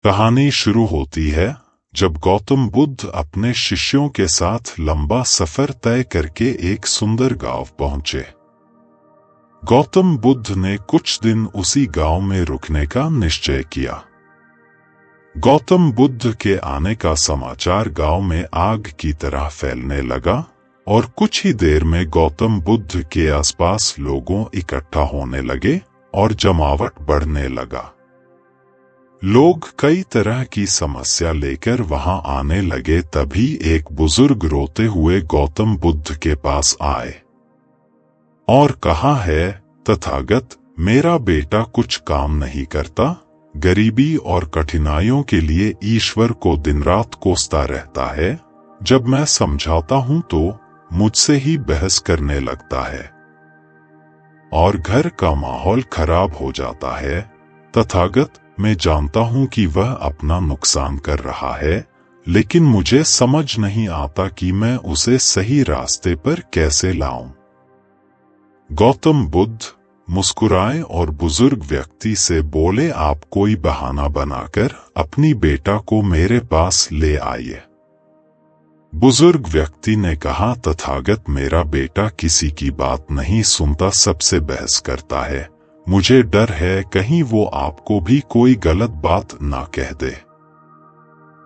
कहानी शुरू होती है जब गौतम बुद्ध अपने शिष्यों के साथ लंबा सफर तय करके एक सुंदर गांव पहुंचे। गौतम बुद्ध ने कुछ दिन उसी गांव में रुकने का निश्चय किया। गौतम बुद्ध के आने का समाचार गांव में आग की तरह फैलने लगा और कुछ ही देर में गौतम बुद्ध के आसपास लोगों इकट्ठा होने लगे और जमावट बढ़ने लगा। लोग कई तरह की समस्या लेकर वहां आने लगे। तभी एक बुजुर्ग रोते हुए गौतम बुद्ध के पास आए और कहा है, तथागत, मेरा बेटा कुछ काम नहीं करता, गरीबी और कठिनाइयों के लिए ईश्वर को दिन रात कोसता रहता है। जब मैं समझाता हूं तो मुझसे ही बहस करने लगता है और घर का माहौल खराब हो जाता है। तथागत, मैं जानता हूं कि वह अपना नुकसान कर रहा है, लेकिन मुझे समझ नहीं आता कि मैं उसे सही रास्ते पर कैसे लाऊं। गौतम बुद्ध मुस्कुराए और बुजुर्ग व्यक्ति से बोले, आप कोई बहाना बनाकर अपनी बेटा को मेरे पास ले आइए। बुजुर्ग व्यक्ति ने कहा, तथागत, मेरा बेटा किसी की बात नहीं सुनता, सबसे बहस करता है। मुझे डर है कहीं वो आपको भी कोई गलत बात ना कह दे।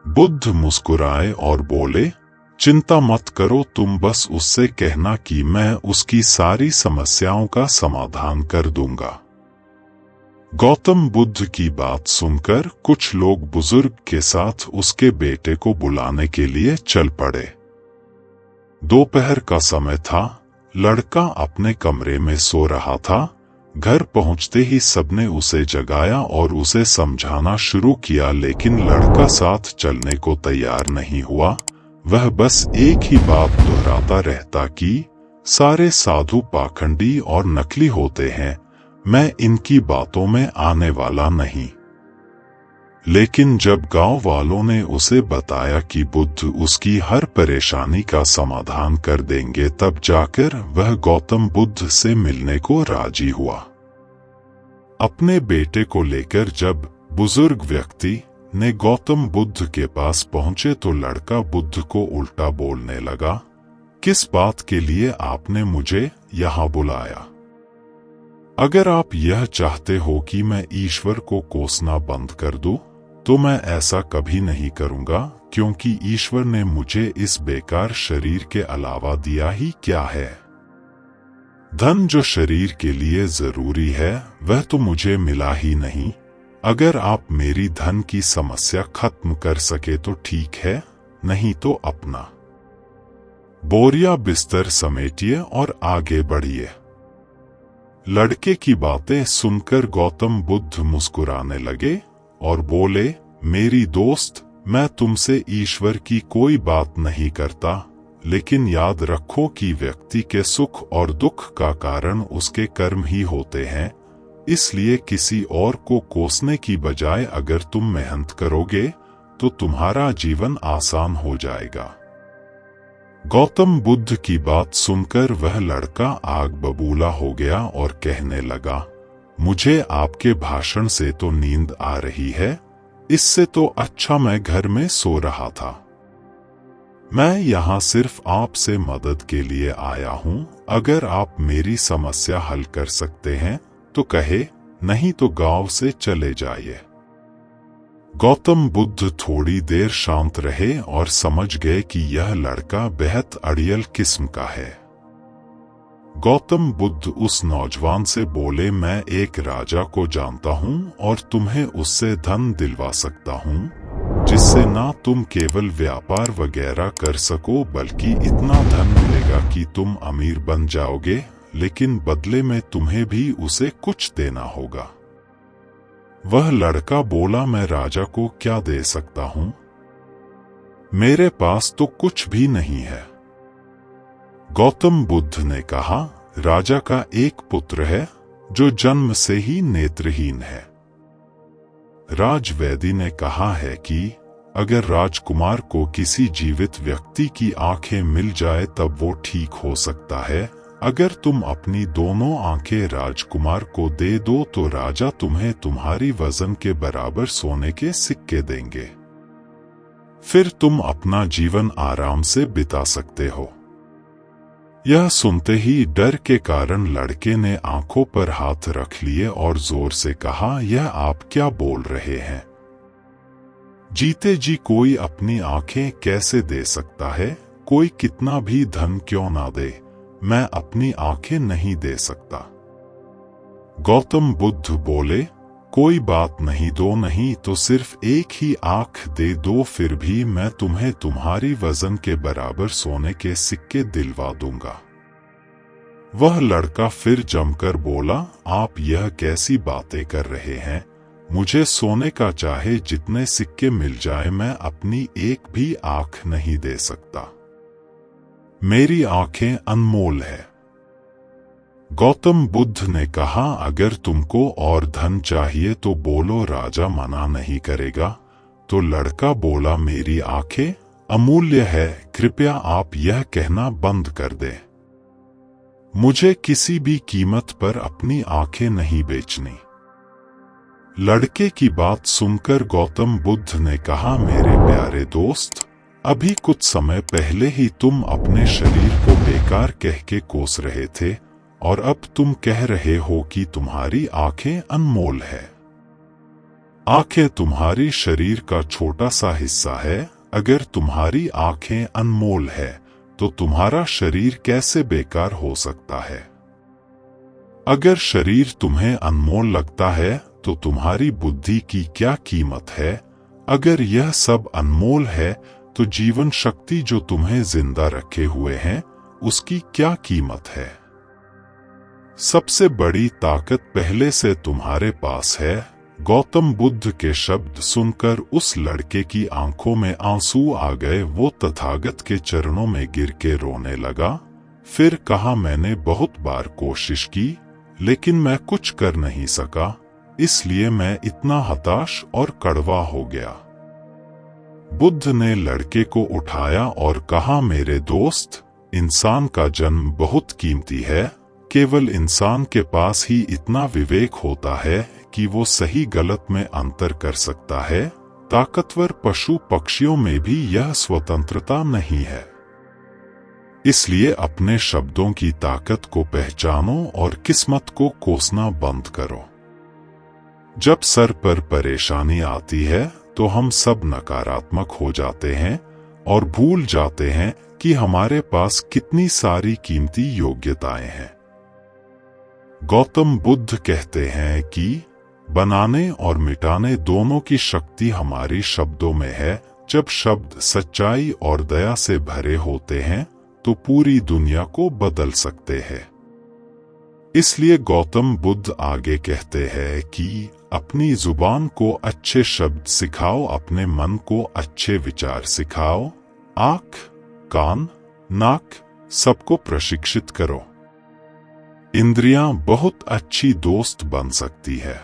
बुद्ध मुस्कुराए और बोले, चिंता मत करो, तुम बस उससे कहना कि मैं उसकी सारी समस्याओं का समाधान कर दूंगा। गौतम बुद्ध की बात सुनकर कुछ लोग बुजुर्ग के साथ उसके बेटे को बुलाने के लिए चल पड़े। दोपहर का समय था। लड़का अपने कमरे में सो रहा था। घर पहुंचते ही सबने उसे जगाया और उसे समझाना शुरू किया, लेकिन लड़का साथ चलने को तैयार नहीं हुआ। वह बस एक ही बात दोहराता रहता कि सारे साधु पाखंडी और नकली होते हैं, मैं इनकी बातों में आने वाला नहीं। लेकिन जब गांव वालों ने उसे बताया कि बुद्ध उसकी हर परेशानी का समाधान कर देंगे, तब जाकर वह गौतम बुद्ध से मिलने को राजी हुआ। अपने बेटे को लेकर जब बुजुर्ग व्यक्ति ने गौतम बुद्ध के पास पहुंचे तो लड़का बुद्ध को उल्टा बोलने लगा, किस बात के लिए आपने मुझे यहाँ बुलाया? अगर आप यह चाहते हो कि मैं ईश्वर को कोसना बंद कर दूं, तो मैं ऐसा कभी नहीं करूंगा, क्योंकि ईश्वर ने मुझे इस बेकार शरीर के अलावा दिया ही क्या है। धन जो शरीर के लिए जरूरी है वह तो मुझे मिला ही नहीं। अगर आप मेरी धन की समस्या खत्म कर सके तो ठीक है, नहीं तो अपना बोरिया बिस्तर समेटिए और आगे बढ़िए। लड़के की बातें सुनकर गौतम बुद्ध मुस्कुराने लगे और बोले, मेरी दोस्त, मैं तुमसे ईश्वर की कोई बात नहीं करता, लेकिन याद रखो कि व्यक्ति के सुख और दुख का कारण उसके कर्म ही होते हैं। इसलिए किसी और को कोसने की बजाय अगर तुम मेहनत करोगे तो तुम्हारा जीवन आसान हो जाएगा। गौतम बुद्ध की बात सुनकर वह लड़का आग बबूला हो गया और कहने लगा, मुझे आपके भाषण से तो नींद आ रही है, इससे तो अच्छा मैं घर में सो रहा था। मैं यहाँ सिर्फ आपसे मदद के लिए आया हूँ। अगर आप मेरी समस्या हल कर सकते हैं तो कहे, नहीं तो गांव से चले जाइए। गौतम बुद्ध थोड़ी देर शांत रहे और समझ गए कि यह लड़का बेहद अड़ियल किस्म का है। गौतम बुद्ध उस नौजवान से बोले, मैं एक राजा को जानता हूँ और तुम्हें उससे धन दिलवा सकता हूँ, जिससे ना तुम केवल व्यापार वगैरह कर सको बल्कि इतना धन मिलेगा कि तुम अमीर बन जाओगे, लेकिन बदले में तुम्हें भी उसे कुछ देना होगा। वह लड़का बोला, मैं राजा को क्या दे सकता हूँ? मेरे पास तो कुछ भी नहीं है। गौतम बुद्ध ने कहा, राजा का एक पुत्र है जो जन्म से ही नेत्रहीन है। राजवैदी ने कहा है कि अगर राजकुमार को किसी जीवित व्यक्ति की आंखें मिल जाए तब वो ठीक हो सकता है, अगर तुम अपनी दोनों आंखें राजकुमार को दे दो तो राजा तुम्हें तुम्हारी वजन के बराबर सोने के सिक्के देंगे। फिर तुम अपना जीवन आराम से बिता सकते हो। यह सुनते ही डर के कारण लड़के ने आंखों पर हाथ रख लिए और जोर से कहा, यह आप क्या बोल रहे हैं? जीते जी कोई अपनी आंखें कैसे दे सकता है? कोई कितना भी धन क्यों ना दे, मैं अपनी आंखें नहीं दे सकता। गौतम बुद्ध बोले, कोई बात नहीं, दो नहीं तो सिर्फ एक ही आंख दे दो, फिर भी मैं तुम्हें तुम्हारी वजन के बराबर सोने के सिक्के दिलवा दूंगा। वह लड़का फिर जमकर बोला, आप यह कैसी बातें कर रहे हैं? मुझे सोने का चाहे जितने सिक्के मिल जाए, मैं अपनी एक भी आंख नहीं दे सकता। मेरी आंखें अनमोल है। गौतम बुद्ध ने कहा, अगर तुमको और धन चाहिए तो बोलो, राजा मना नहीं करेगा। तो लड़का बोला, मेरी आंखें अमूल्य है, कृपया आप यह कहना बंद कर दें। मुझे किसी भी कीमत पर अपनी आंखें नहीं बेचनी। लड़के की बात सुनकर गौतम बुद्ध ने कहा, मेरे प्यारे दोस्त, अभी कुछ समय पहले ही तुम अपने शरीर को बेकार कह के कोस रहे थे और अब तुम कह रहे हो कि तुम्हारी आंखें अनमोल है। आंखें तुम्हारी शरीर का छोटा सा हिस्सा है। अगर तुम्हारी आंखें अनमोल है तो तुम्हारा शरीर कैसे बेकार हो सकता है? अगर शरीर तुम्हें अनमोल लगता है तो तुम्हारी बुद्धि की क्या कीमत है? अगर यह सब अनमोल है तो जीवन शक्ति जो तुम्हें जिंदा रखे हुए हैं उसकी क्या कीमत है? सबसे बड़ी ताकत पहले से तुम्हारे पास है। गौतम बुद्ध के शब्द सुनकर उस लड़के की आंखों में आंसू आ गए। वो तथागत के चरणों में गिर के रोने लगा। फिर कहा, मैंने बहुत बार कोशिश की लेकिन मैं कुछ कर नहीं सका, इसलिए मैं इतना हताश और कड़वा हो गया। बुद्ध ने लड़के को उठाया और कहा, मेरे दोस्त, इंसान का जन्म बहुत कीमती है। केवल इंसान के पास ही इतना विवेक होता है कि वो सही गलत में अंतर कर सकता है। ताकतवर पशु पक्षियों में भी यह स्वतंत्रता नहीं है। इसलिए अपने शब्दों की ताकत को पहचानो और किस्मत को कोसना बंद करो। जब सर पर परेशानी आती है तो हम सब नकारात्मक हो जाते हैं और भूल जाते हैं कि हमारे पास कितनी सारी कीमती योग्यताएं हैं। गौतम बुद्ध कहते हैं कि बनाने और मिटाने दोनों की शक्ति हमारी शब्दों में है। जब शब्द सच्चाई और दया से भरे होते हैं तो पूरी दुनिया को बदल सकते हैं। इसलिए गौतम बुद्ध आगे कहते हैं कि अपनी जुबान को अच्छे शब्द सिखाओ, अपने मन को अच्छे विचार सिखाओ, आंख, कान, नाक सबको प्रशिक्षित करो। इंद्रियां बहुत अच्छी दोस्त बन सकती है।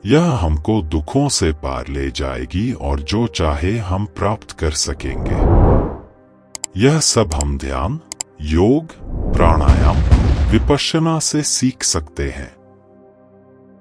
यह हमको दुखों से पार ले जाएगी और जो चाहे हम प्राप्त कर सकेंगे। यह सब हम ध्यान, योग, प्राणायाम, विपश्यना से सीख सकते हैं।